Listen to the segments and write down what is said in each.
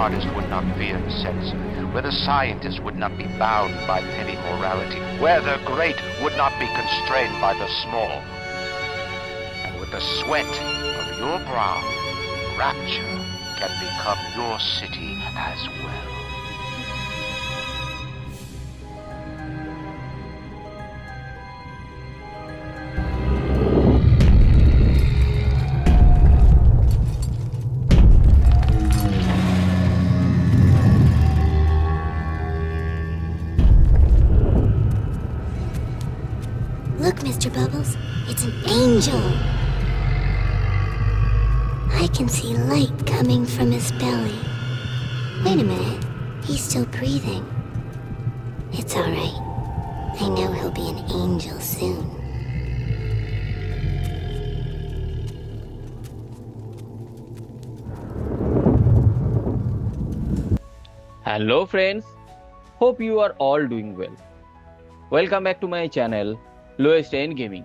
artist would not fear the censor, where the scientist would not be bound by petty morality, where the great would not be constrained by the small. And with the sweat of your brow, Rapture can become your city as well. Look, Mr. Bubbles, it's an angel. I can see light coming from his belly. Wait a minute, he's still breathing. It's all right. I know he'll be an angel soon. Hello friends, hope you are all doing well. Welcome back to my channel, Lowest End Gaming.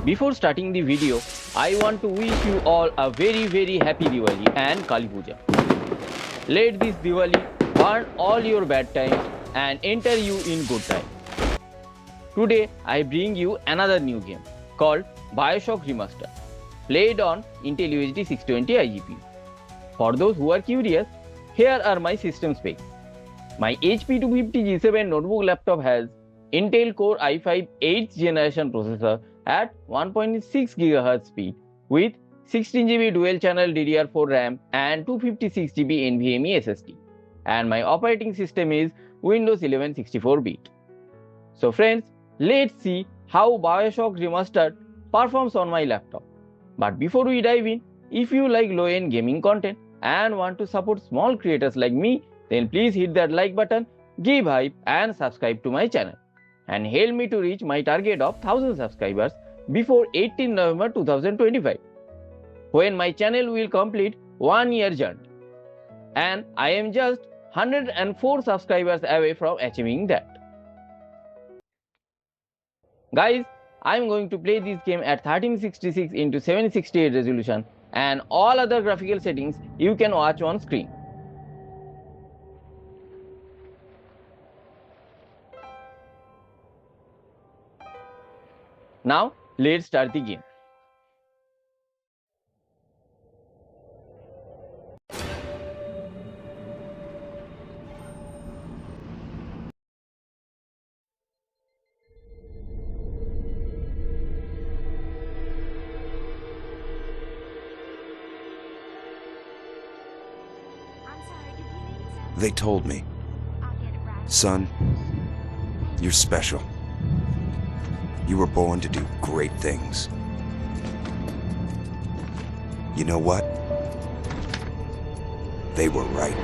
Before starting the video, I want to wish you all a very happy Diwali and Kali Puja. Let this Diwali burn all your bad times and enter you in good time. Today I bring you another new game called BioShock Remastered, played on Intel UHD 620 iGPU. For those who are curious, here are my system specs. My HP 250 G7 notebook laptop has Intel Core i5 8th generation processor at 1.6 GHz speed with 16GB Dual-Channel DDR4 RAM and 256GB NVMe SSD. And my operating system is Windows 11 64-bit. So friends, let's see how BioShock Remastered performs on my laptop. But before we dive in, if you like low-end gaming content and want to support small creators like me, then please hit that like button, give hype and subscribe to my channel. And help me to reach my target of 1000 subscribers before 18 November 2025, when my channel will complete 1 year journey. And I am just 104 subscribers away from achieving that. Guys, I am going to play this game at 1366 x 768 resolution, and all other graphical settings you can watch on screen. Now let's start the game. They told me, son, you're special. You were born to do great things. You know what? They were right.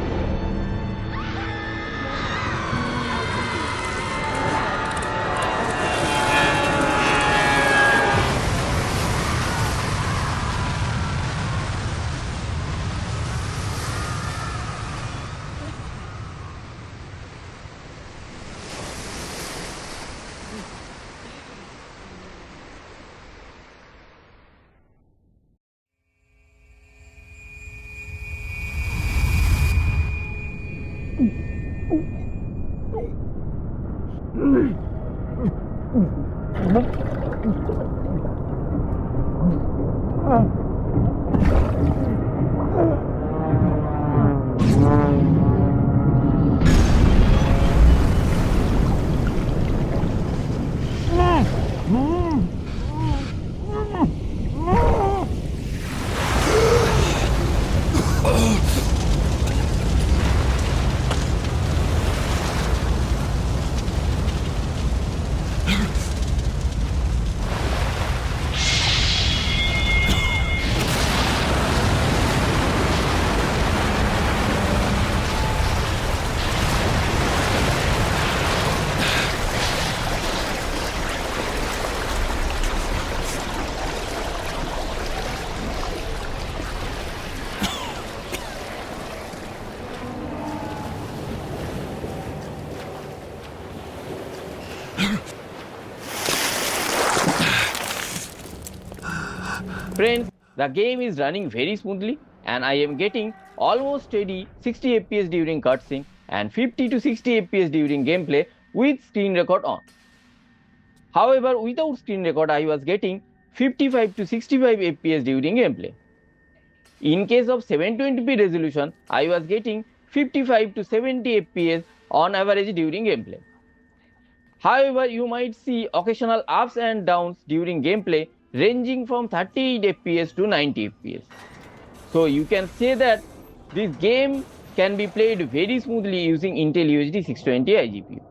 Friends, the game is running very smoothly and I am getting almost steady 60 FPS during cutscene and 50 to 60 FPS during gameplay with screen record on. However, without screen record, I was getting 55 to 65 FPS during gameplay. In case of 720p resolution, I was getting 55 to 70 FPS on average during gameplay. However, you might see occasional ups and downs during gameplay ranging from 38 FPS to 90 FPS. So you can say that this game can be played very smoothly using Intel UHD 620 iGPU.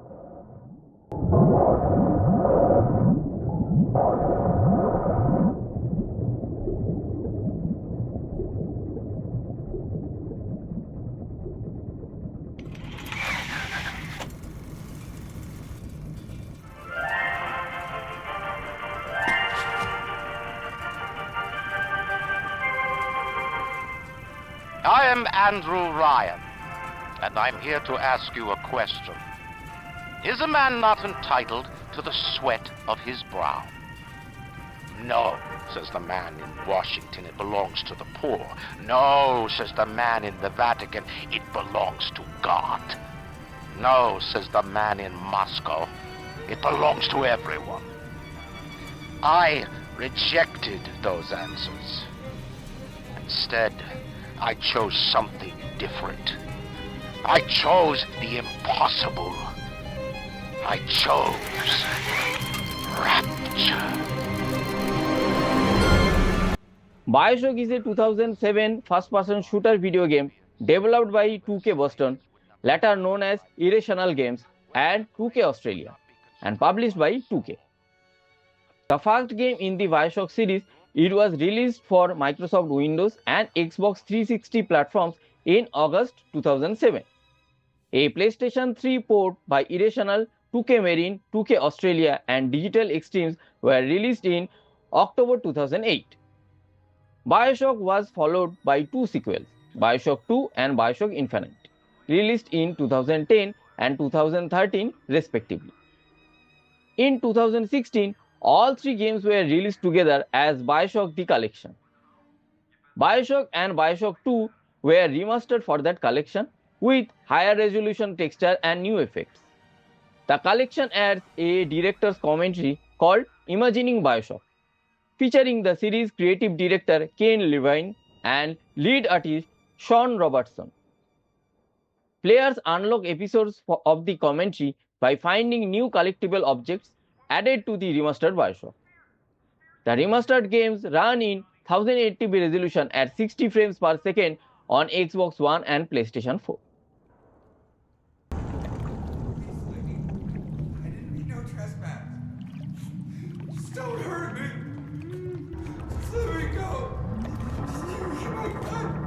I am Andrew Ryan, and I'm here to ask you a question. Is a man not entitled to the sweat of his brow? No, says the man in Washington, it belongs to the poor. No, says the man in the Vatican, it belongs to God. No, says the man in Moscow, it belongs to everyone. I rejected those answers. Instead, I chose something different. I chose the impossible. I chose Rapture. BioShock is a 2007 first-person shooter video game developed by 2K Boston, later known as Irrational Games, and 2K Australia, and published by 2K. The first game in the BioShock series, it was released for Microsoft Windows and Xbox 360 platforms in August 2007. A PlayStation 3 port by Irrational, 2K Marine, 2K Australia, and Digital Extremes were released in October 2008. BioShock was followed by two sequels, BioShock 2 and BioShock Infinite, released in 2010 and 2013 respectively. In 2016, all three games were released together as BioShock The Collection. BioShock and BioShock 2 were remastered for that collection with higher resolution texture and new effects. The collection adds a director's commentary called Imagining BioShock, featuring the series creative director Ken Levine and lead artist Sean Robertson. Players unlock episodes of the commentary by finding new collectible objects added to the remastered BioShock. The remastered games run in 1080p resolution at 60 frames per second on Xbox One and PlayStation 4. I didn't mean no trespass. Just don't hurt me. Just let me go. Just leave me my gun.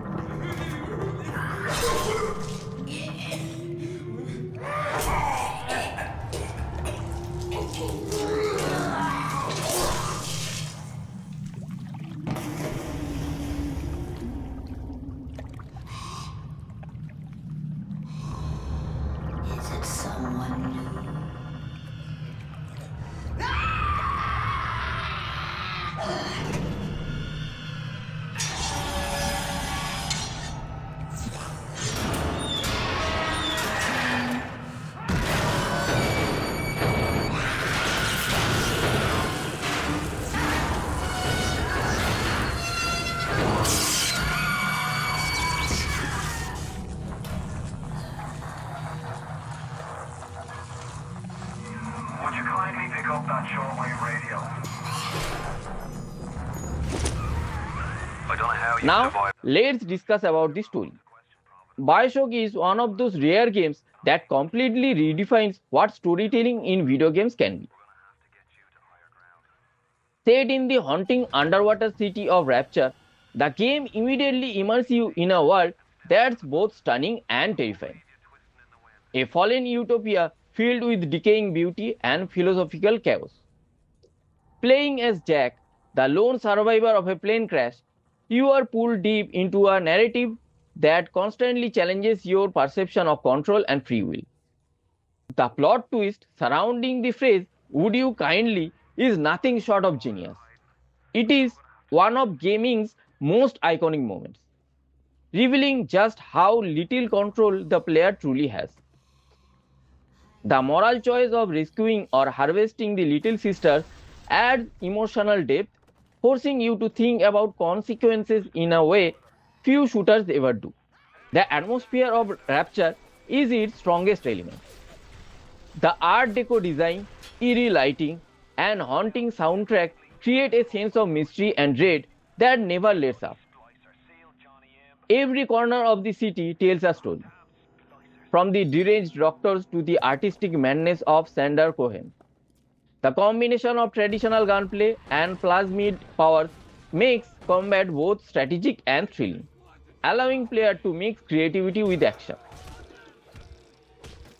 Is it someone new? Would you kindly pick up that shortwave radio? I don't know how you Now, survive. let's discuss about the story. BioShock is one of those rare games that completely redefines what storytelling in video games can be. Set in the haunting underwater city of Rapture, the game immediately immerses you in a world that's both stunning and terrifying. A fallen utopia filled with decaying beauty and philosophical chaos. Playing as Jack, the lone survivor of a plane crash, you are pulled deep into a narrative that constantly challenges your perception of control and free will. The plot twist surrounding the phrase, "Would you kindly," is nothing short of genius. It is one of gaming's most iconic moments. revealing just how little control the player truly has. The moral choice of rescuing or harvesting the little sisters adds emotional depth, forcing you to think about consequences in a way few shooters ever do. The atmosphere of Rapture is its strongest element. The Art Deco design, eerie lighting, and haunting soundtrack create a sense of mystery and dread that never lets up. Every corner of the city tells a story, from the deranged doctors to the artistic madness of Sander Cohen. The combination of traditional gunplay and plasmid powers makes combat both strategic and thrilling, allowing players to mix creativity with action.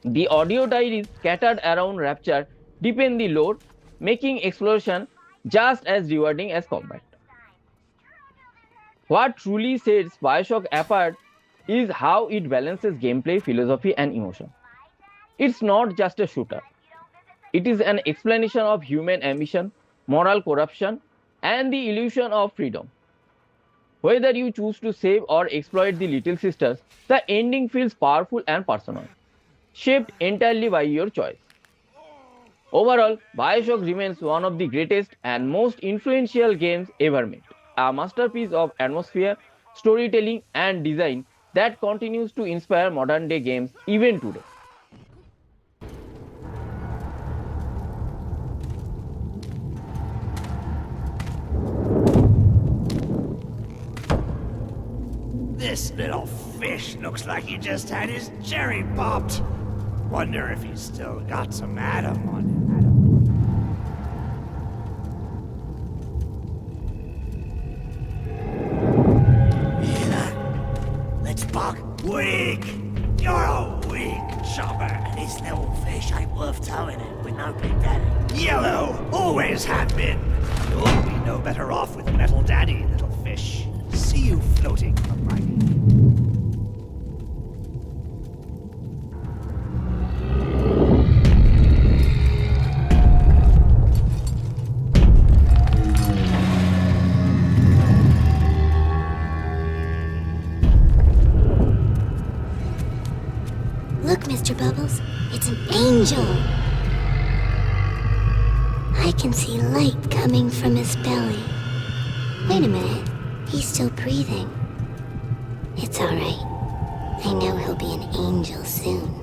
The audio diaries scattered around Rapture deepen the lore, making exploration just as rewarding as combat. What truly sets BioShock apart is how it balances gameplay, philosophy, and emotion. It's not just a shooter, it is an explanation of human ambition, moral corruption, and the illusion of freedom. Whether you choose to save or exploit the Little Sisters, the ending feels powerful and personal, shaped entirely by your choice. Overall, BioShock remains one of the greatest and most influential games ever made, a masterpiece of atmosphere, storytelling, and design that continues to inspire modern day games even today. This little fish looks like he just had his cherry popped. Wonder if he's still got some Adam on him. Let's buck. Weak! You're a weak chopper. This little fish ain't worth towing it with no big daddy. Yellow! Always have been. You'll be no better off with metal daddy, little fish. See you floating from my Look, Mr. Bubbles, it's an angel. I can see light coming from his belly. Wait a minute, he's still breathing. It's alright. I know he'll be an angel soon.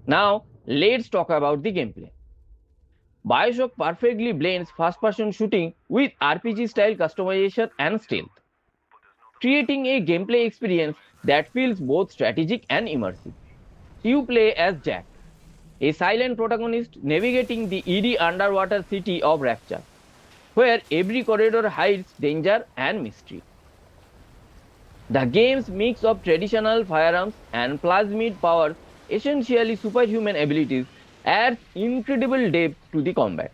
Now, let's talk about the gameplay. BioShock perfectly blends first-person shooting with RPG-style customization and stealth, creating a gameplay experience that feels both strategic and immersive. You play as Jack, a silent protagonist navigating the eerie underwater city of Rapture, where every corridor hides danger and mystery. The game's mix of traditional firearms and plasmid powers, essentially superhuman abilities, adds incredible depth to the combat.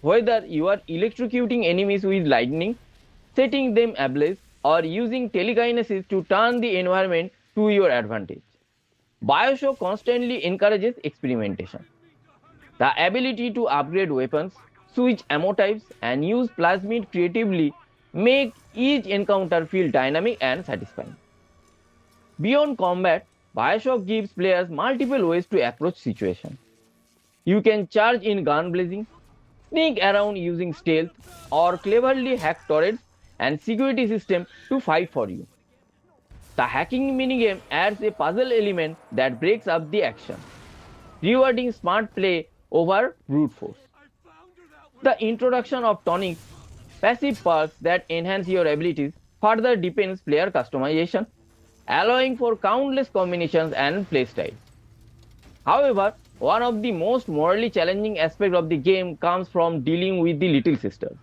Whether you are electrocuting enemies with lightning, setting them ablaze, or using telekinesis to turn the environment to your advantage, BioShock constantly encourages experimentation. The ability to upgrade weapons, switch ammo types, and use plasmid creatively make each encounter feel dynamic and satisfying. Beyond combat, BioShock gives players multiple ways to approach situations. You can charge in gun blazing, sneak around using stealth, or cleverly hack turrets and security systems to fight for you. The hacking minigame adds a puzzle element that breaks up the action, rewarding smart play over brute force. The introduction of tonics, passive perks that enhance your abilities, further deepens player customization, allowing for countless combinations and playstyles. However, one of the most morally challenging aspects of the game comes from dealing with the Little Sisters.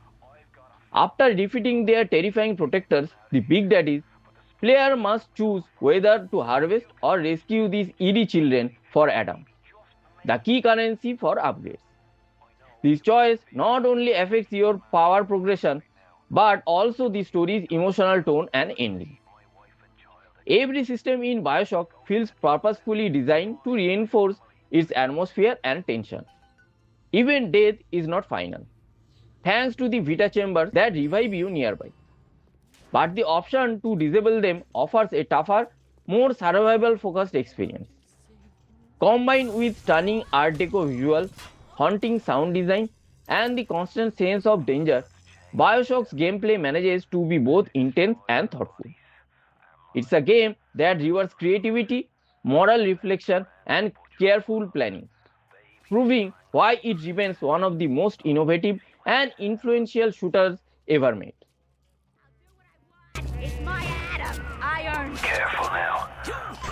After defeating their terrifying protectors, the Big Daddies, player must choose whether to harvest or rescue these eerie children for Adam, the key currency for upgrades. This choice not only affects your power progression, but also the story's emotional tone and ending. Every system in BioShock feels purposefully designed to reinforce its atmosphere and tension. Even death is not final. thanks to the Vita chambers that revive you nearby. But the option to disable them offers a tougher, more survival-focused experience. Combined with stunning Art Deco visuals, haunting sound design, and the constant sense of danger, BioShock's gameplay manages to be both intense and thoughtful. It's a game that rewards creativity, moral reflection, and careful planning, proving why it remains one of the most innovative and influential shooters ever made. It's my Adam. Iron. Careful now.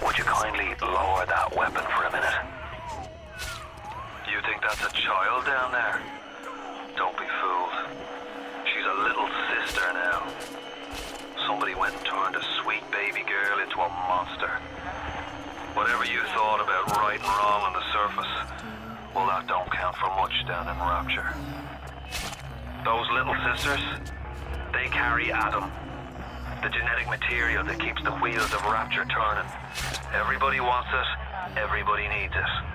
Would you kindly lower that weapon for a minute? You think that's a child down there? Don't be fooled. She's a little sister now. Somebody went and turned a sweet baby girl into a monster. Whatever you thought about right and wrong on the surface, well, that don't count for much down in Rapture. Those little sisters, they carry Adam, the genetic material that keeps the wheels of Rapture turning. Everybody wants it, everybody needs it.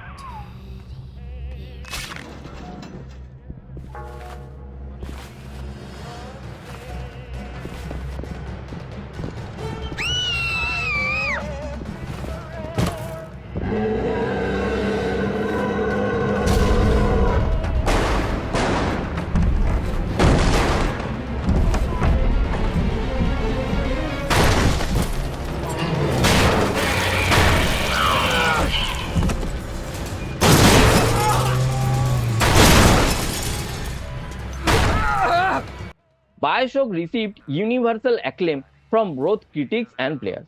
BioShock received universal acclaim from both critics and players,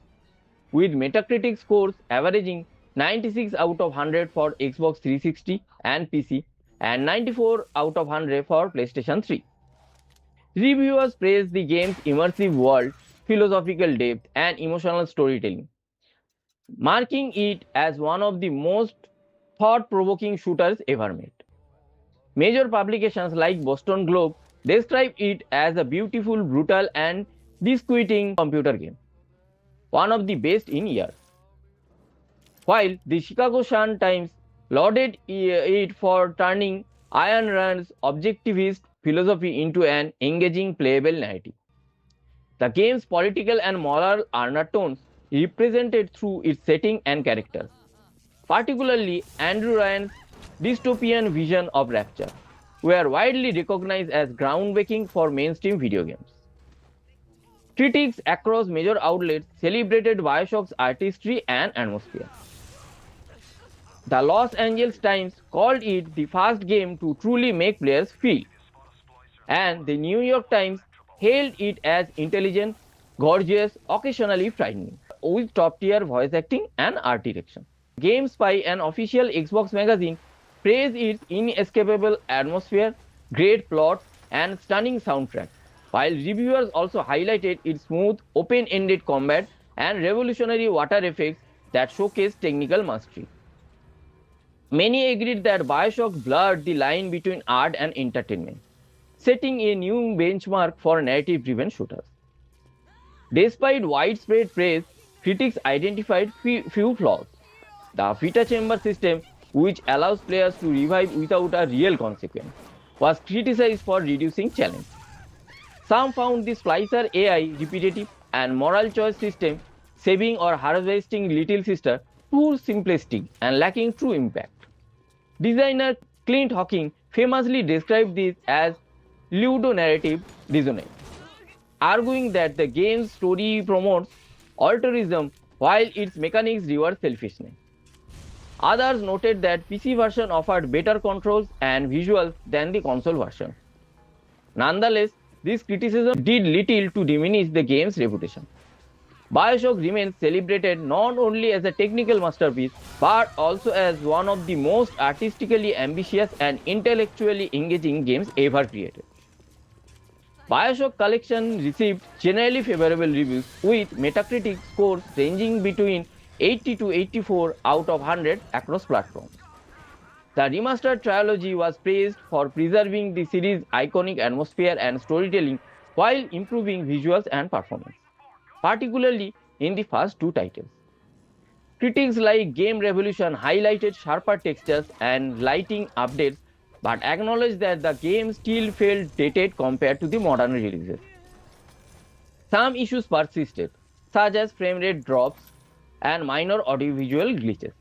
with Metacritic scores averaging 96 out of 100 for Xbox 360 and PC and 94 out of 100 for PlayStation 3. Reviewers praised the game's immersive world, philosophical depth, and emotional storytelling, marking it as one of the most thought-provoking shooters ever made. Major publications like Boston Globe describe it as a beautiful, brutal, and disquieting computer game, one of the best in years. While the Chicago Sun-Times lauded it for turning Ayn Rand's objectivist philosophy into an engaging, playable narrative. The game's political and moral undertones represented through its setting and characters, particularly Andrew Ryan's dystopian vision of Rapture, were widely recognized as groundbreaking for mainstream video games. Critics across major outlets celebrated BioShock's artistry and atmosphere. The Los Angeles Times called it the first game to truly make players feel, and the New York Times hailed it as intelligent, gorgeous, occasionally frightening, with top-tier voice acting and art direction. GameSpy, an official Xbox magazine, praised its inescapable atmosphere, great plot, and stunning soundtrack, while reviewers also highlighted its smooth, open-ended combat and revolutionary water effects that showcase technical mastery. Many agreed that BioShock blurred the line between art and entertainment, setting a new benchmark for narrative-driven shooters. Despite widespread praise, critics identified few flaws. The Vita chamber system, which allows players to revive without a real consequence, was criticized for reducing challenge. Some found the Splicer AI repetitive and moral choice system, saving or harvesting Little Sister, too simplistic and lacking true impact. Designer Clint Hawking famously described this as ludonarrative dissonance, arguing that the game's story promotes altruism while its mechanics reward selfishness. Others noted that PC version offered better controls and visuals than the console version. Nonetheless, this criticism did little to diminish the game's reputation. BioShock remains celebrated not only as a technical masterpiece, but also as one of the most artistically ambitious and intellectually engaging games ever created. BioShock Collection received generally favorable reviews, with Metacritic scores ranging between 80 to 84 out of 100 across platforms. The remastered trilogy was praised for preserving the series' iconic atmosphere and storytelling while improving visuals and performance, particularly in the first two titles. Critics like Game Revolution highlighted sharper textures and lighting updates but acknowledged that the game still felt dated compared to the modern releases. Some issues persisted, such as frame rate drops and minor audiovisual glitches.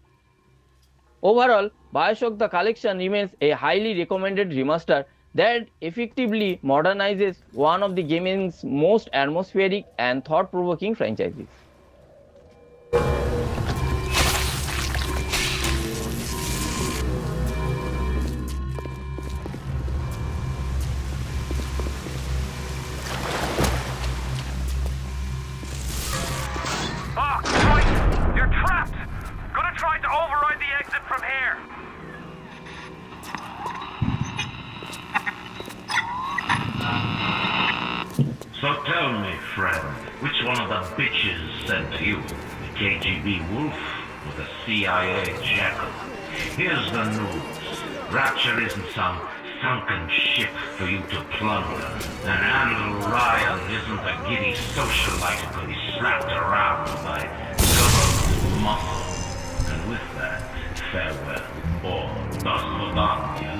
Overall, BioShock the Collection remains a highly recommended remaster that effectively modernizes one of the gaming's most atmospheric and thought-provoking franchises. Oh, Christ! You're trapped! Gonna try to override the exit from here! So tell me, friend, which one of the bitches sent you? The KGB wolf or the CIA jackal? Here's the news. Rapture isn't some sunken ship for you to plunder. And Andrew Ryan isn't a giddy socialite who can be slapped around by government muscle. And with that, farewell. Or das Vidania,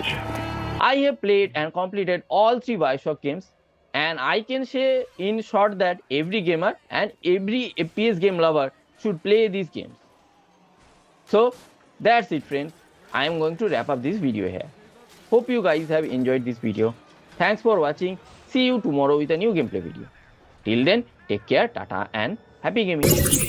Jerry. I have played and completed all 3 BioShock games, and I can say in short that every gamer and every FPS game lover should play these games. So that's it, friends. I am going to wrap up this video here. Hope you guys have enjoyed this video. Thanks for watching. See you tomorrow with a new gameplay video. Till then, take care, tata, and happy gaming.